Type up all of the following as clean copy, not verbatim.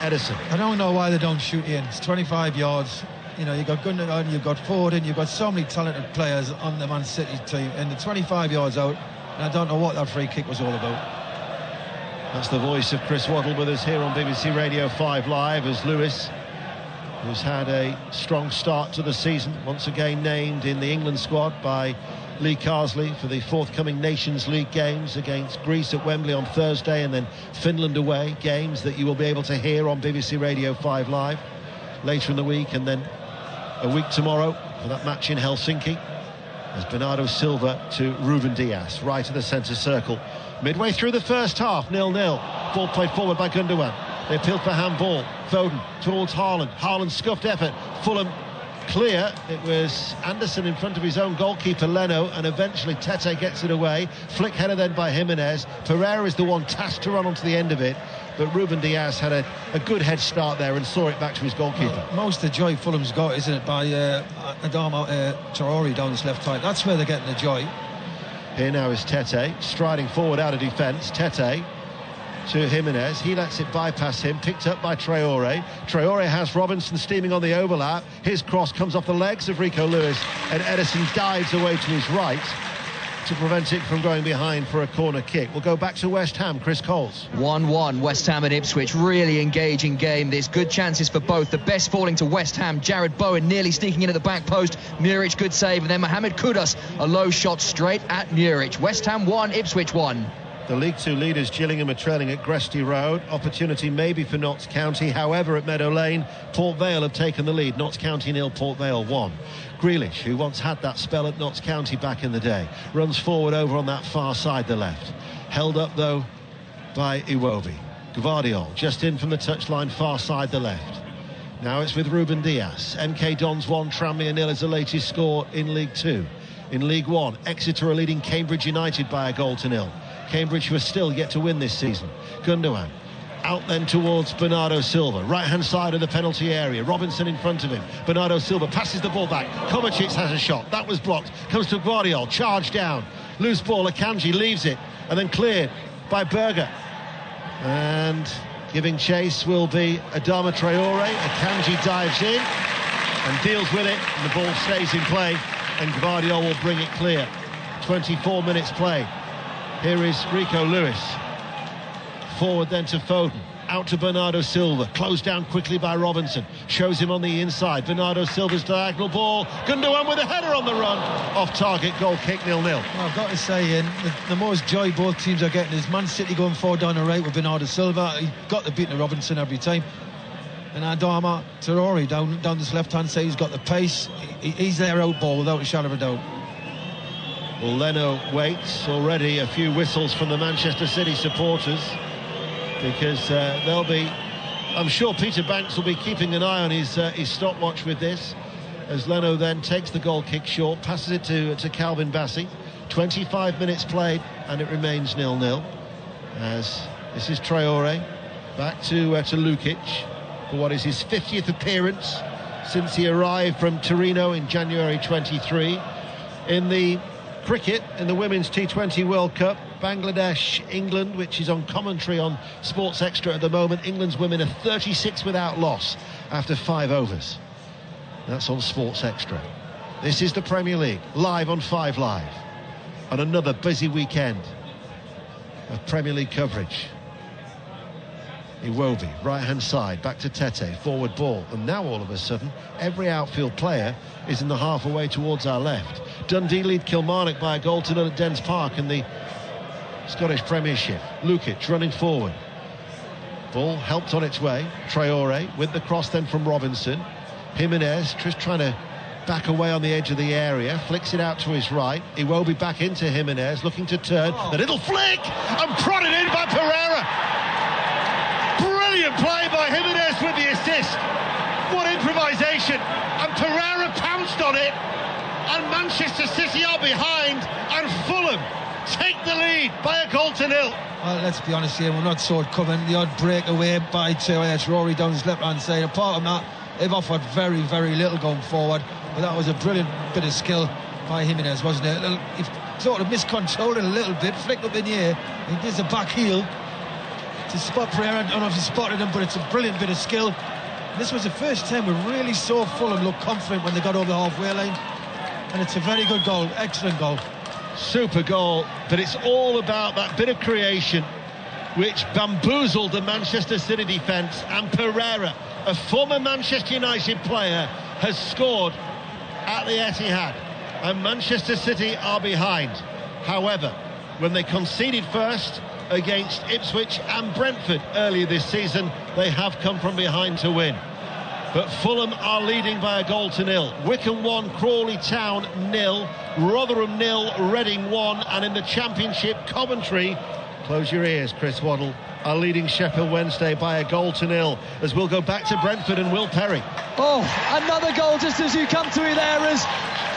Edison. I don't know why they don't shoot in. It's 25 yards. You know, you've got Gundogan, you've got Foden, you've got so many talented players on the Man City team, and the 25 yards out, and I don't know what that free kick was all about. That's the voice of Chris Waddle with us here on BBC Radio 5 Live, as Lewis, who's had a strong start to the season, once again named in the England squad by Lee Carsley for the forthcoming Nations League games against Greece at Wembley on Thursday, and then Finland away, games that you will be able to hear on BBC Radio 5 Live later in the week, and then a week tomorrow for that match in Helsinki, as Bernardo Silva to Ruben Dias, right of the centre circle. Midway through the first half, 0-0. Ball played forward by Gundogan. They appealed for handball. Foden towards Haaland. Haaland scuffed effort. Fulham clear. It was Anderson in front of his own goalkeeper Leno, and eventually Tete gets it away. Flick header then by Jimenez. Pereira is the one tasked to run onto the end of it, but Ruben Dias had a good head start there and saw it back to his goalkeeper. Well, most of the joy Fulham's got, isn't it, by Adama Traore down his left side. That's where they're getting the joy. Here now is Tete, striding forward out of defence. Tete to Jimenez, he lets it bypass him, picked up by Traore. Traore has Robinson steaming on the overlap. His cross comes off the legs of Rico Lewis, and Edison dives away to his right to prevent it from going behind for a corner kick. We'll go back to West Ham. Chris Coles. 1-1, West Ham and Ipswich. Really engaging game. There's good chances for both. The best falling to West Ham. Jared Bowen nearly sneaking into the back post. Muric, good save. And then Mohamed Kudus, a low shot straight at Muric. West Ham 1, Ipswich 1. The League Two leaders, Gillingham, are trailing at Gresty Road. Opportunity maybe for Notts County. However, at Meadow Lane, Port Vale have taken the lead. Notts County 0, Port Vale 1. Grealish, who once had that spell at Notts County back in the day, runs forward over on that far side, the left. Held up, though, by Iwobi. Gvardiol, just in from the touchline, far side, the left. Now it's with Ruben Dias. MK Dons 1, Tranmere 0 is the latest score in League Two. In League One, Exeter are leading Cambridge United by a 1-0. Cambridge, who are still yet to win this season. Gundogan out then towards Bernardo Silva, right-hand side of the penalty area. Robinson in front of him. Bernardo Silva passes the ball back. Kovacic has a shot. That was blocked. Comes to Gvardiol. Charge down. Loose ball. Akanji leaves it. And then cleared by Berger. And giving chase will be Adama Traore. Akanji dives in and deals with it. And the ball stays in play. And Gvardiol will bring it clear. 24 minutes play. Here is Rico Lewis. Forward then to Foden, out to Bernardo Silva, closed down quickly by Robinson, shows him on the inside. Bernardo Silva's diagonal ball, Gundogan with a header on the run, off target, goal kick, 0-0. Well, I've got to say, Ian, the most joy both teams are getting is Man City going forward down the right with Bernardo Silva. He got the beat of Robinson every time, and Adama Traore down this left-hand side, he's got the pace. He's their out ball without a shadow of a doubt. Well, Leno waits. Already a few whistles from the Manchester City supporters, because they'll be, I'm sure Peter Banks will be keeping an eye on his stopwatch with this, as Leno then takes the goal kick short, passes it to Calvin Bassey. 25 minutes played and it remains 0-0, as this is Traore back to Lukic for what is his 50th appearance since he arrived from Torino in January 23. In the cricket, in the Women's T20 World Cup, Bangladesh, England, which is on commentary on Sports Extra at the moment. England's women are 36 without loss after 5 overs. That's on Sports Extra. This is the Premier League, live on 5 Live, on another busy weekend of Premier League coverage. Iwobi, right-hand side, back to Tete, forward ball, and now all of a sudden, every outfield player is in the half away towards our left. Dundee lead Kilmarnock by a 0-0 at Dens Park in the Scottish Premiership. Lukic running forward. Ball helped on its way. Traore with the cross then from Robinson. Jimenez just trying to back away on the edge of the area. Flicks it out to his right. Iwobi back into Jimenez, looking to turn. The little flick! And prodded in by Pereira! Brilliant play by Jimenez with the assist. What improvisation! And Pereira pounced on it. And Manchester City are behind. And Fulham take the lead by a 0-0. Well, let's be honest here, we're not saw it coming. The odd breakaway by Traore down his left-hand side. Apart from that, they've offered very, very little going forward. But that was a brilliant bit of skill by Jimenez, wasn't it? He sort of miscontrolled it a little bit, flicked up in the air. He does a back heel. to spot Pereira. I don't know if he spotted him, but it's a brilliant bit of skill. This was the first time we really saw Fulham look confident when they got over the halfway line, and it's a very good goal, excellent goal. Super goal, but it's all about that bit of creation which bamboozled the Manchester City defence, and Pereira, a former Manchester United player, has scored at the Etihad, and Manchester City are behind. However, when they conceded first against Ipswich and Brentford earlier this season, they have come from behind to win. But Fulham are leading by a goal to nil. Wycombe 1, Crawley Town 0, Rotherham 0, Reading 1, and in the Championship, Commenatry, close your ears, Chris Waddle, are leading Sheffield Wednesday by a goal to nil, as we'll go back to Brentford and Will Perry. Oh, another goal just as you come to it there, as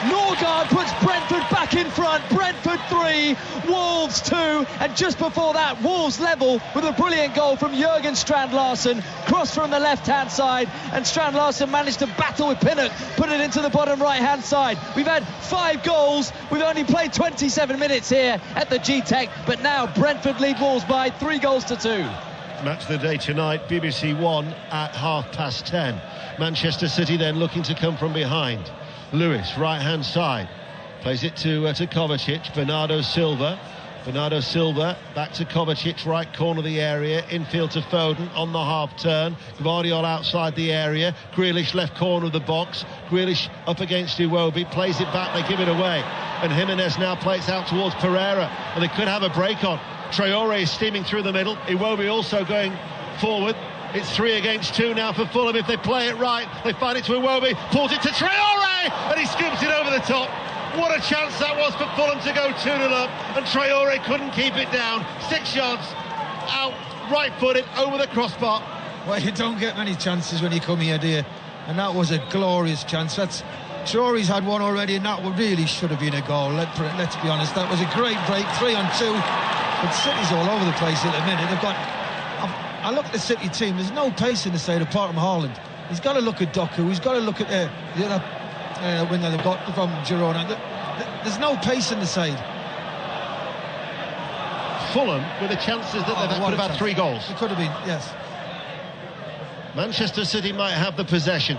Norgard puts Brentford back in front. Brentford 3, Wolves 2, and just before that, Wolves level with a brilliant goal from Jurgen Strand-Larsen. Cross from the left-hand side, and Strand-Larsen managed to battle with Pinnock, put it into the bottom right-hand side. We've had 5 goals. We've only played 27 minutes here at the G-Tech, but now Brentford lead Wolves by 3 goals to 2. Match of the day tonight, BBC One at 10:30. Manchester City then looking to come from behind. Lewis, right-hand side, plays it to Kovacic. Bernardo Silva back to Kovacic, right corner of the area, infield to Foden on the half turn. Gvardiol outside the area. Grealish left corner of the box. Grealish up against Iwobi, plays it back, they give it away, and Jimenez now plays out towards Pereira, and they could have a break on. Traore is steaming through the middle. Iwobi also going forward. It's 3 against 2 now for Fulham. If they play it right, they find it to Iwobi, pulls it to Traore, and he scoops it over the top. What a chance that was for Fulham to go 2-0 up, and Traore couldn't keep it down. 6 yards out, right-footed, over the crossbar. Well, you don't get many chances when you come here, dear, and that was a glorious chance. Traore's had one already, and that really should have been a goal. Let's be honest, that was a great break, 3 on 2. But City's all over the place at the minute. They've got... I look at the City team, there's no pace in the side apart from Haaland. He's got to look at Doku, he's got to look at the other winger they've got from Girona. There's no pace in the side. Fulham, with the chances that they could have had 3 goals. It could have been, yes. Manchester City might have the possession,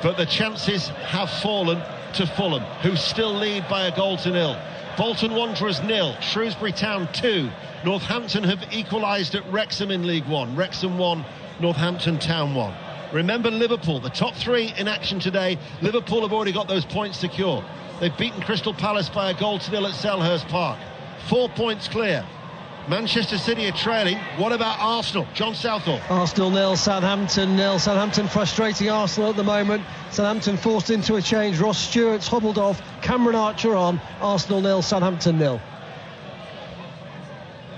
but the chances have fallen to Fulham, who still lead by a goal to nil. Bolton Wanderers 0, Shrewsbury Town 2. Northampton have equalised at Wrexham in League One. Wrexham 1, Northampton Town 1. Remember Liverpool, the top 3 in action today. Liverpool have already got those points secure. They've beaten Crystal Palace by a goal to nil at Selhurst Park. 4 points clear. Manchester City are trailing. What about Arsenal? John Southall. Arsenal 0, Southampton 0. Southampton frustrating Arsenal at the moment. Southampton forced into a change. Ross Stewart's hobbled off. Cameron Archer on. Arsenal 0, Southampton 0.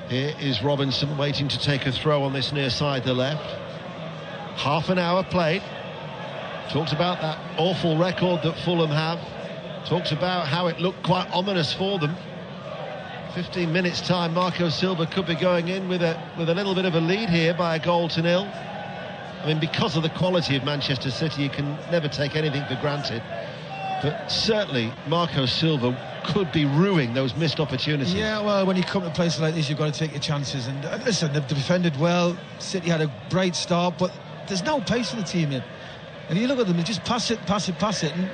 Here is Robinson waiting to take a throw on this near side, the left. Half an hour played. Talked about that awful record that Fulham have. Talked about how it looked quite ominous for them. 15 minutes time, Marco Silva could be going in with a little bit of a lead here by a goal to nil. I mean, because of the quality of Manchester City, you can never take anything for granted. But certainly Marco Silva could be ruining those missed opportunities. Yeah, well, when you come to places like this, you've got to take your chances. And listen, they've defended well. City had a great start, but there's no pace in the team yet. And you look at them, they just pass it. And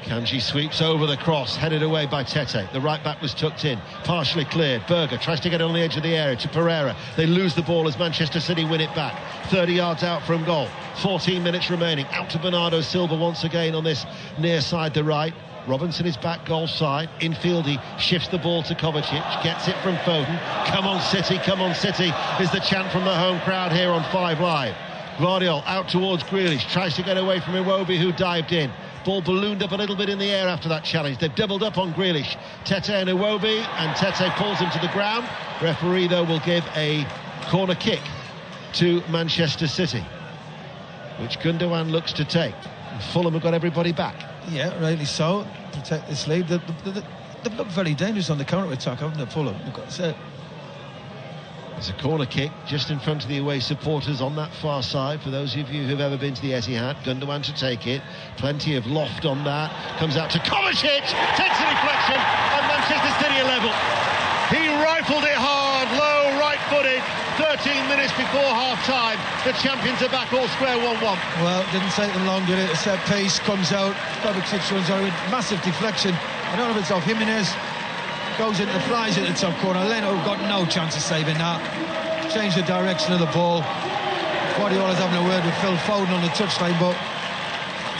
Kanji sweeps over the cross, headed away by Tete. The right back was tucked in, partially cleared. Berger tries to get on the edge of the area to Pereira. They lose the ball as Manchester City win it back. 30 yards out from goal. 14 minutes remaining. Out to Bernardo Silva once again on this near side, the right. Robinson is back goal side. Infield, he shifts the ball to Kovacic. Gets it from Foden. Come on City, come on City, is the chant from the home crowd here on 5 Live. Gvardiol out towards Grealish. Tries to get away from Iwobi, who dived in. Ball ballooned up a little bit in the air after that challenge. They've doubled up on Grealish. Tete and Iwobi, and Tete pulls him to the ground. Referee, though, will give a corner kick to Manchester City, which Gundogan looks to take. And Fulham have got everybody back. yeah, rightly so. Protect this lead. They've looked very dangerous on the counter-attack, haven't they, Fulham? You've got to say. It's a corner kick just in front of the away supporters on that far side. For those of you who've ever been to the Etihad, Gundogan to take it. Plenty of loft on that. Comes out to Kovacic, takes the deflection, and Manchester City are level. He rifled it hard, low, right 13 minutes before half-time. The champions are back all square 1-1. Well, it didn't take them long, did it? A set piece comes out, Kovacic runs out with massive deflection. I don't know if it's off Jimenez, goes into, flies at the top corner. Leno got no chance of saving that. Changed the direction of the ball. Guardiola's having a word with Phil Foden on the touchline, but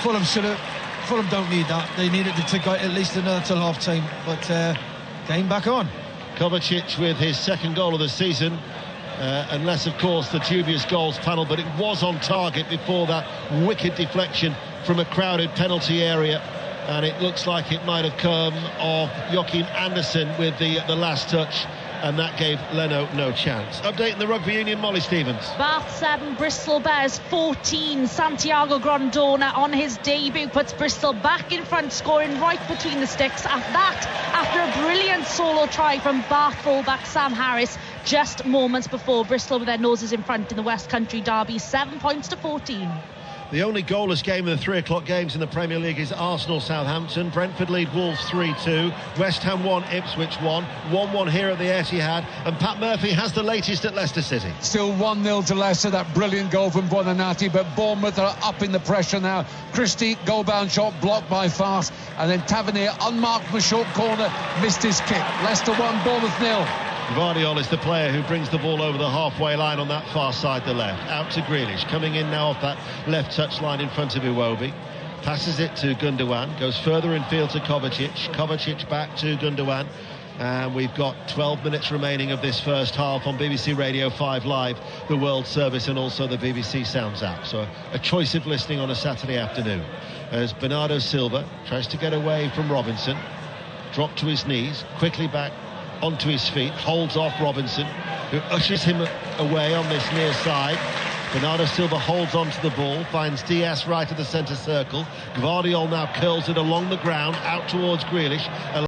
Fulham don't need that. They needed to go at least another till half-time, but game back on. Kovacic with his second goal of the season, unless, of course, the dubious goals panel, but it was on target before that wicked deflection from a crowded penalty area, and it looks like it might have come off Joachim Andersen with the last touch, and that gave Leno no chance. Updating the Rugby Union, Molly Stevens. Bath 7, Bristol Bears 14. Santiago Grondona on his debut puts Bristol back in front, scoring right between the sticks. At that, after a brilliant solo try from Bath fullback Sam Harris, just moments before Bristol with their noses in front in the West Country derby, 7 points to 14. The only goalless game in the 3 o'clock games in the Premier League is Arsenal-Southampton. Brentford lead Wolves 3-2. West Ham 1, Ipswich 1. 1-1 here at the Etihad. And Pat Murphy has the latest at Leicester City. Still 1-0 to Leicester. That brilliant goal from Buonanati. But Bournemouth are up in the pressure now. Christie, goal-bound shot blocked by Fast. And then Tavernier, unmarked from a short corner, missed his kick. Leicester 1, Bournemouth 0. Gvardiol is the player who brings the ball over the halfway line on that far side, the left. Out to Grealish, coming in now off that left touch line in front of Iwobi. Passes it to Gundogan, goes further in field to Kovacic. Kovacic back to Gundogan. And we've got 12 minutes remaining of this first half on BBC Radio 5 Live, the World Service, and also the BBC Sounds app. So a choice of listening on a Saturday afternoon. As Bernardo Silva tries to get away from Robinson, dropped to his knees, quickly back onto his feet, holds off Robinson, who ushers him away on this near side. Bernardo Silva holds on to the ball, finds Diaz right at the centre circle. Gvardiol now curls it along the ground, out towards Grealish.